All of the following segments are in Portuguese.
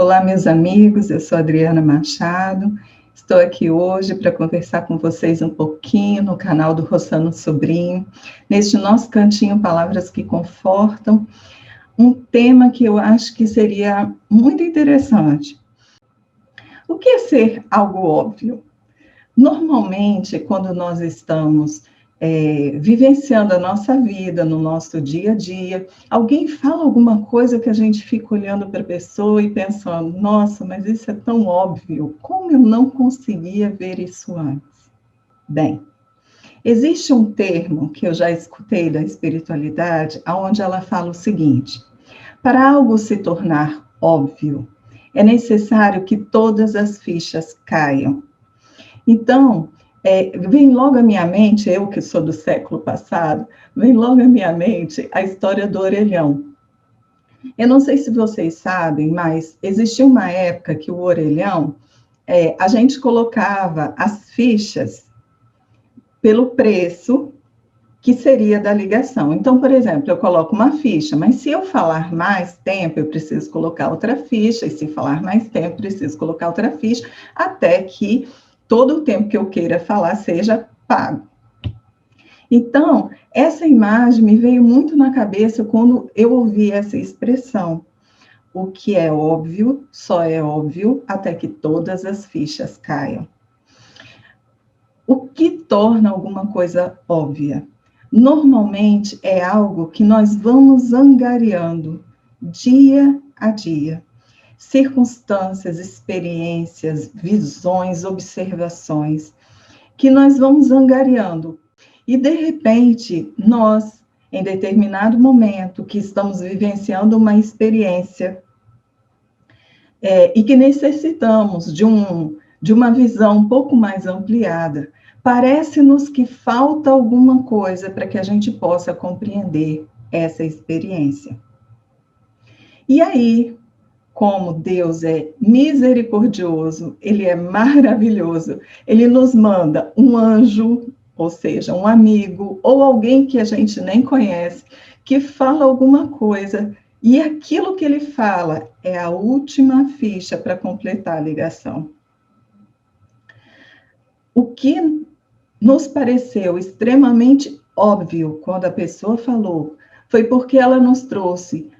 Olá, meus amigos, eu sou Adriana Machado, estou aqui hoje para conversar com vocês um pouquinho no canal do Rossano Sobrinho, neste nosso cantinho Palavras que Confortam, um tema que eu acho que seria muito interessante. O que é ser algo óbvio? Normalmente, quando nós estamos vivenciando a nossa vida, no nosso dia a dia, alguém fala alguma coisa que a gente fica olhando para a pessoa e pensando, nossa, mas isso é tão óbvio, como eu não conseguia ver isso antes? Bem, existe um termo que eu já escutei da espiritualidade, onde ela fala o seguinte, para algo se tornar óbvio, é necessário que todas as fichas caiam. Então, vem logo à minha mente, eu que sou do século passado, vem logo à minha mente a história do orelhão. Eu não sei se vocês sabem, mas existia uma época que o orelhão, a gente colocava as fichas pelo preço que seria da ligação. Então, por exemplo, eu coloco uma ficha, mas se eu falar mais tempo, eu preciso colocar outra ficha, e se falar mais tempo, preciso colocar outra ficha, até que todo o tempo que eu queira falar seja pago. Então, essa imagem me veio muito na cabeça quando eu ouvi essa expressão. O que é óbvio, só é óbvio até que todas as fichas caiam. O que torna alguma coisa óbvia? Normalmente é algo que nós vamos angariando dia a dia. Circunstâncias, experiências, visões, observações, que nós vamos angariando. E, de repente, nós, em determinado momento, que estamos vivenciando uma experiência e que necessitamos de uma visão um pouco mais ampliada, parece-nos que falta alguma coisa para que a gente possa compreender essa experiência. E aí, como Deus é misericordioso, Ele é maravilhoso, Ele nos manda um anjo, ou seja, um amigo, ou alguém que a gente nem conhece, que fala alguma coisa, e aquilo que ele fala é a última ficha para completar a ligação. O que nos pareceu extremamente óbvio quando a pessoa falou, foi porque ela nos trouxe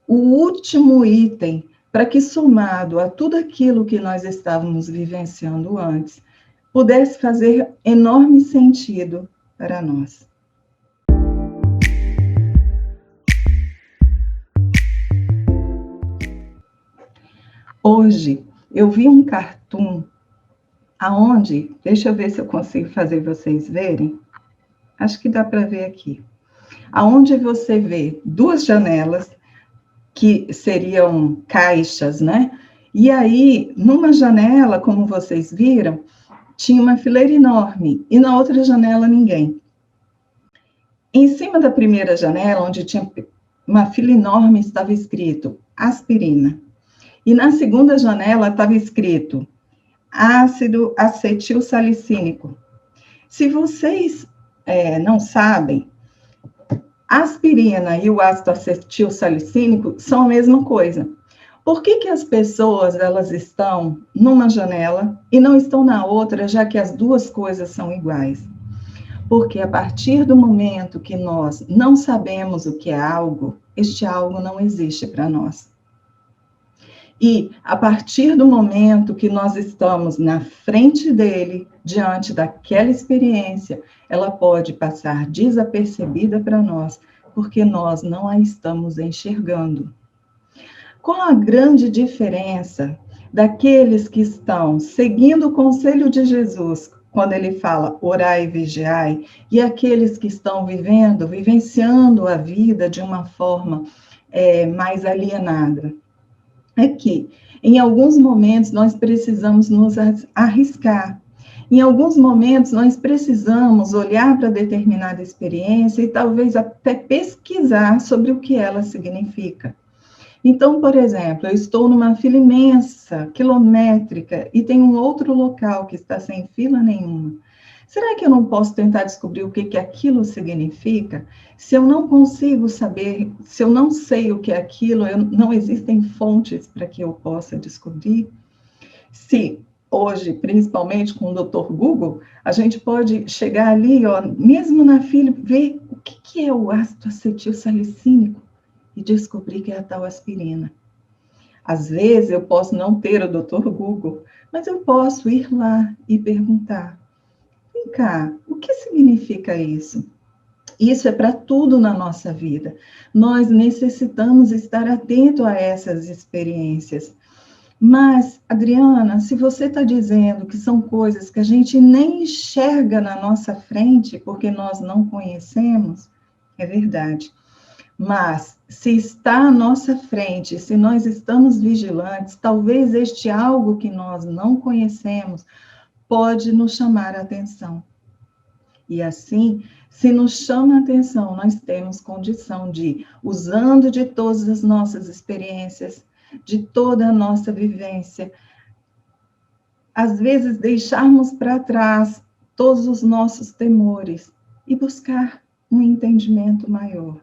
o último item para que, somado a tudo aquilo que nós estávamos vivenciando antes, pudesse fazer enorme sentido para nós. Hoje, eu vi um cartoon aonde, deixa eu ver se eu consigo fazer vocês verem, acho que dá para ver aqui, aonde você vê duas janelas, que seriam caixas, né? E aí, numa janela, como vocês viram, tinha uma fileira enorme, e na outra janela, ninguém. Em cima da primeira janela, onde tinha uma fila enorme, estava escrito aspirina. E na segunda janela estava escrito ácido acetilsalicínico. Se vocês não sabem, a aspirina e o ácido acetilsalicínico são a mesma coisa. Por que as pessoas elas estão numa janela e não estão na outra, já que as duas coisas são iguais? Porque a partir do momento que nós não sabemos o que é algo, este algo não existe para nós. E a partir do momento que nós estamos na frente dele, diante daquela experiência, ela pode passar desapercebida para nós, porque nós não a estamos enxergando. Qual a grande diferença daqueles que estão seguindo o conselho de Jesus, quando ele fala orai e vigiai, e aqueles que estão vivenciando a vida de uma forma mais alienada? É que, em alguns momentos, nós precisamos nos arriscar. Em alguns momentos, nós precisamos olhar para determinada experiência e talvez até pesquisar sobre o que ela significa. Então, por exemplo, eu estou numa fila imensa, quilométrica, e tem um outro local que está sem fila nenhuma. Será que eu não posso tentar descobrir o que que aquilo significa? Se eu não consigo saber, se eu não sei o que é aquilo, não existem fontes para que eu possa descobrir? Se hoje, principalmente com o Dr. Google, a gente pode chegar ali, ó, mesmo na fila, ver o que é o ácido acetilsalicínico e descobrir que é a tal aspirina. Às vezes eu posso não ter o Dr. Google, mas eu posso ir lá e perguntar: vem cá, o que significa isso? Isso é para tudo na nossa vida. Nós necessitamos estar atento a essas experiências. Mas, Adriana, se você está dizendo que são coisas que a gente nem enxerga na nossa frente porque nós não conhecemos, é verdade. Mas, se está à nossa frente, se nós estamos vigilantes, talvez este algo que nós não conhecemos pode nos chamar a atenção. E assim, se nos chama a atenção, nós temos condição de, usando de todas as nossas experiências, de toda a nossa vivência, às vezes deixarmos para trás todos os nossos temores e buscar um entendimento maior.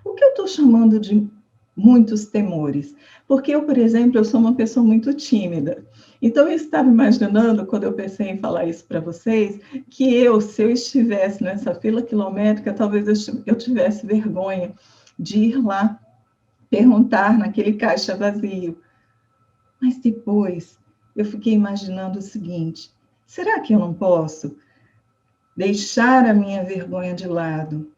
O que eu estou chamando de muitos temores? Porque eu, por exemplo, eu sou uma pessoa muito tímida. Então, eu estava imaginando, quando eu pensei em falar isso para vocês, que se eu estivesse nessa fila quilométrica, talvez eu tivesse vergonha de ir lá perguntar naquele caixa vazio. Mas depois, eu fiquei imaginando o seguinte: será que eu não posso deixar a minha vergonha de lado?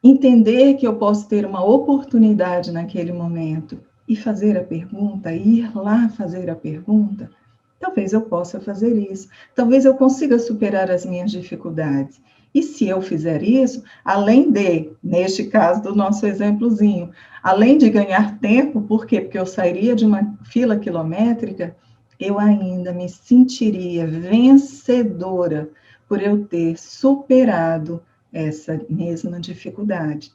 Entender que eu posso ter uma oportunidade naquele momento e fazer a pergunta, ir lá fazer a pergunta? Talvez eu possa fazer isso. Talvez eu consiga superar as minhas dificuldades. E se eu fizer isso, além de, neste caso do nosso exemplozinho, além de ganhar tempo, por quê? Porque eu sairia de uma fila quilométrica, eu ainda me sentiria vencedora por eu ter superado essa mesma dificuldade.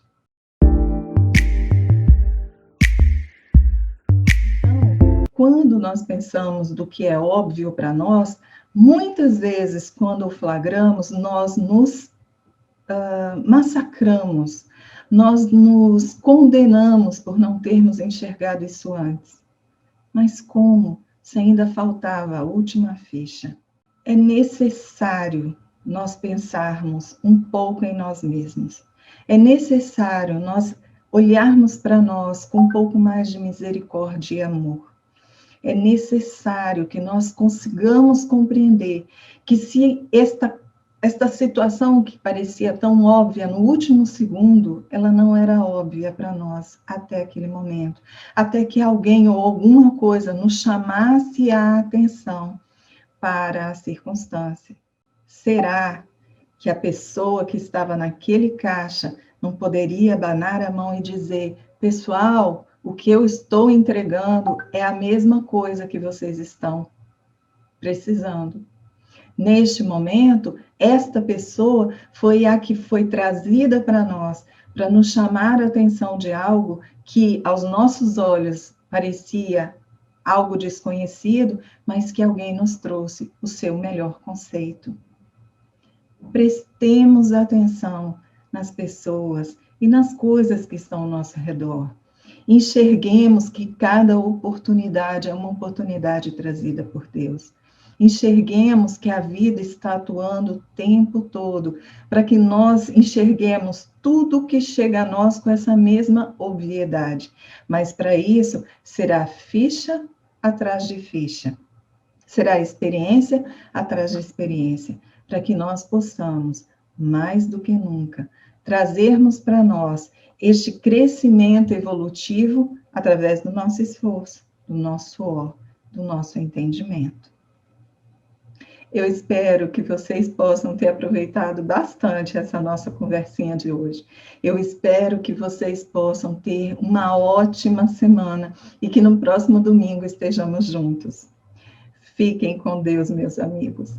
Então, quando nós pensamos do que é óbvio para nós, muitas vezes, quando o flagramos, nós nos massacramos, nós nos condenamos por não termos enxergado isso antes. Mas como se ainda faltava a última ficha? É necessário nós pensarmos um pouco em nós mesmos. É necessário nós olharmos para nós com um pouco mais de misericórdia e amor. É necessário que nós consigamos compreender que se esta situação que parecia tão óbvia no último segundo, ela não era óbvia para nós até aquele momento, até que alguém ou alguma coisa nos chamasse a atenção para a circunstância. Será que a pessoa que estava naquele caixa não poderia abanar a mão e dizer: pessoal, o que eu estou entregando é a mesma coisa que vocês estão precisando? Neste momento, esta pessoa foi a que foi trazida para nós, para nos chamar a atenção de algo que, aos nossos olhos, parecia algo desconhecido, mas que alguém nos trouxe o seu melhor conceito. Prestemos atenção nas pessoas e nas coisas que estão ao nosso redor. Enxerguemos que cada oportunidade é uma oportunidade trazida por Deus. Enxerguemos que a vida está atuando o tempo todo, para que nós enxerguemos tudo que chega a nós com essa mesma obviedade. Mas para isso, será ficha atrás de ficha. Será experiência atrás de experiência, para que nós possamos, mais do que nunca, trazermos para nós este crescimento evolutivo através do nosso esforço, do nosso suor, do nosso entendimento. Eu espero que vocês possam ter aproveitado bastante essa nossa conversinha de hoje. Eu espero que vocês possam ter uma ótima semana e que no próximo domingo estejamos juntos. Fiquem com Deus, meus amigos.